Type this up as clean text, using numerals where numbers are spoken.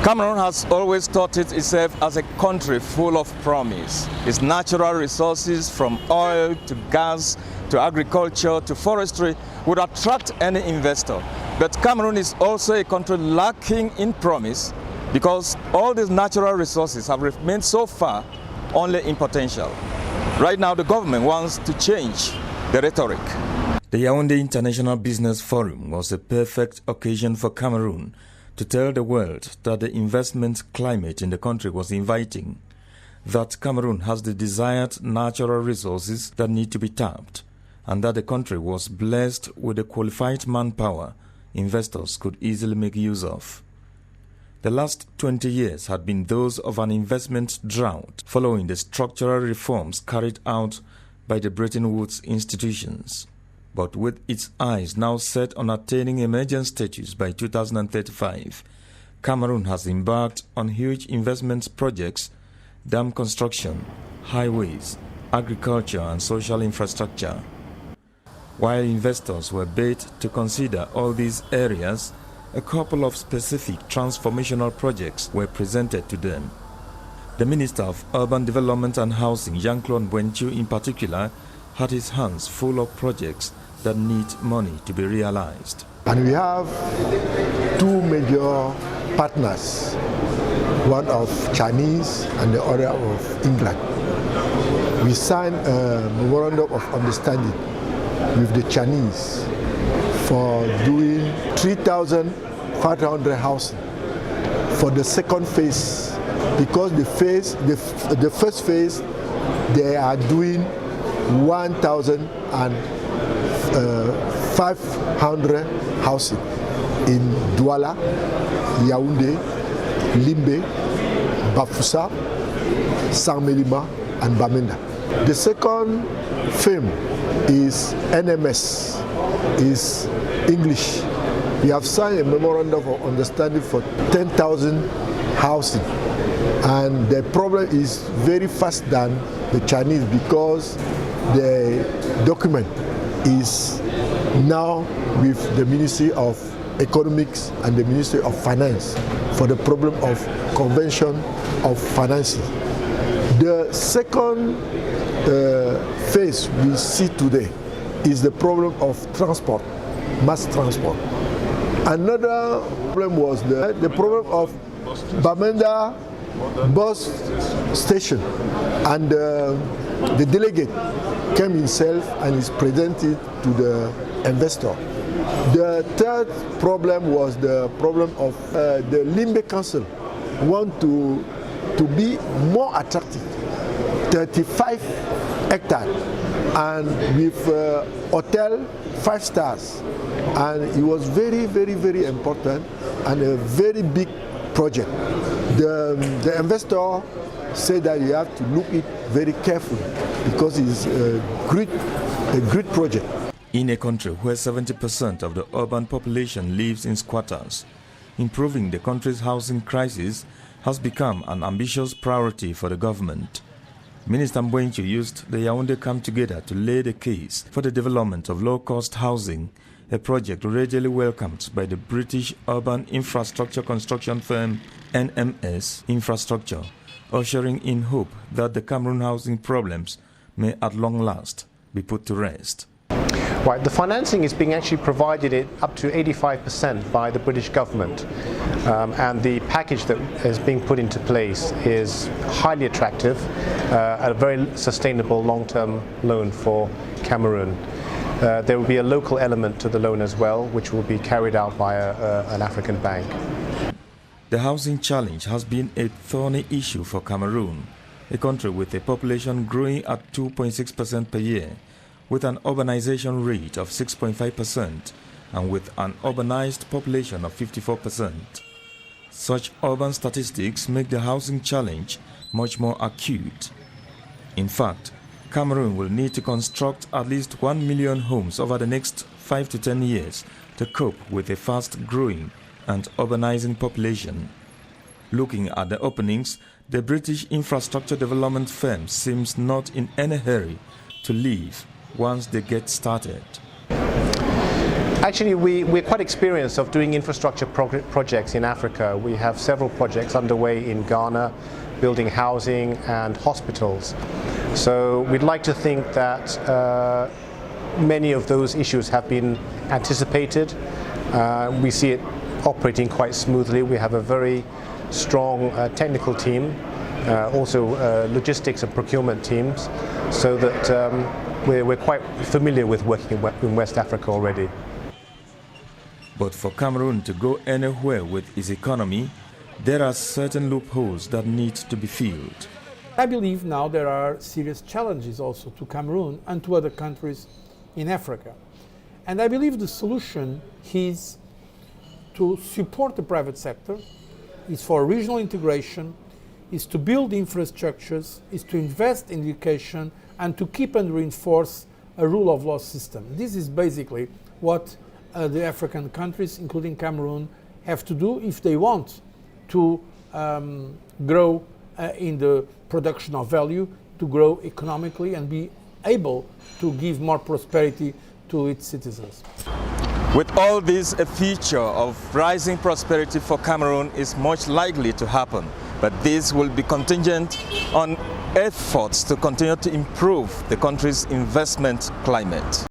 Cameroon has always thought itself as a country full of promise. Its natural resources, from oil to gas to agriculture to forestry, would attract any investor. But Cameroon is also a country lacking in promise because all these natural resources have remained so far only in potential. Right now, the government wants to change the rhetoric. The Yaounde International Business Forum was a perfect occasion for Cameroon to tell the world that the investment climate in the country was inviting, that Cameroon has the desired natural resources that need to be tapped, and that the country was blessed with the qualified manpower investors could easily make use of. The last 20 years had been those of an investment drought following the structural reforms carried out by the Bretton Woods institutions. But with its eyes now set on attaining emergent status by 2035, Cameroon has embarked on huge investment projects, dam construction, highways, agriculture and social infrastructure. While investors were bait to consider all these areas, a couple of specific transformational projects were presented to them. The Minister of Urban Development and Housing, Jean-Claude in particular, had his hands full of projects that need money to be realized. And we have two major partners, one of Chinese and the other of England. We signed a memorandum of understanding with the Chinese for doing 3,500 housing for the second phase, because the first phase they are doing 1,500 housing in Douala, Yaounde, Limbe, Bafoussa, Saint-Melima and Bamenda. The second firm is NMS, is English. We have signed a memorandum of understanding for 10,000 housing, and the problem is very fast than the Chinese because the document is now with the Ministry of Economics and the Ministry of Finance for the problem of convention of financing. The second phase we see today is the problem of transport, mass transport. Another problem was the problem of Bamenda bus station, and the delegate came himself and is presented to the investor. The third problem was the problem of the Limbe Council want to be more attractive, 35 hectares, and with hotel 5 stars, and it was very, very, very important and a very big project. The investor said that you have to look it very carefully because it's a great project. In a country where 70% of the urban population lives in squatters, improving the country's housing crisis has become an ambitious priority for the government. Minister Mbwenchu used the Yaounde Come Together to lay the case for the development of low-cost housing, a project readily welcomed by the British urban infrastructure construction firm NMS Infrastructure, ushering in hope that the Cameroon housing problems may at long last be put to rest. Right, the financing is being actually provided up to 85% by the British government, and the package that is being put into place is highly attractive, a very sustainable long-term loan for Cameroon. There will be a local element to the loan as well, which will be carried out by an African bank. The housing challenge has been a thorny issue for Cameroon, a country with a population growing at 2.6% per year, with an urbanization rate of 6.5% and with an urbanized population of 54%. Such urban statistics make the housing challenge much more acute. In fact, Cameroon will need to construct at least 1 million homes over the next 5 to 10 years to cope with a fast-growing and urbanizing population. Looking at the openings, the British infrastructure development firm seems not in any hurry to leave once they get started. Actually, we're quite experienced of doing infrastructure projects in Africa. We have several projects underway in Ghana, building housing and hospitals. So we'd like to think that many of those issues have been anticipated. We see it operating quite smoothly. We have a very strong technical team, also logistics and procurement teams, so that we're quite familiar with working in West Africa already. But for Cameroon to go anywhere with its economy, there are certain loopholes that need to be filled. I believe now there are serious challenges also to Cameroon and to other countries in Africa. And I believe the solution is to support the private sector, is for regional integration, is to build infrastructures, is to invest in education, and to keep and reinforce a rule of law system. This is basically what the African countries, including Cameroon, have to do if they want to grow in the production of value, to grow economically and be able to give more prosperity to its citizens. With all this, a future of rising prosperity for Cameroon is much likely to happen, but this will be contingent on efforts to continue to improve the country's investment climate.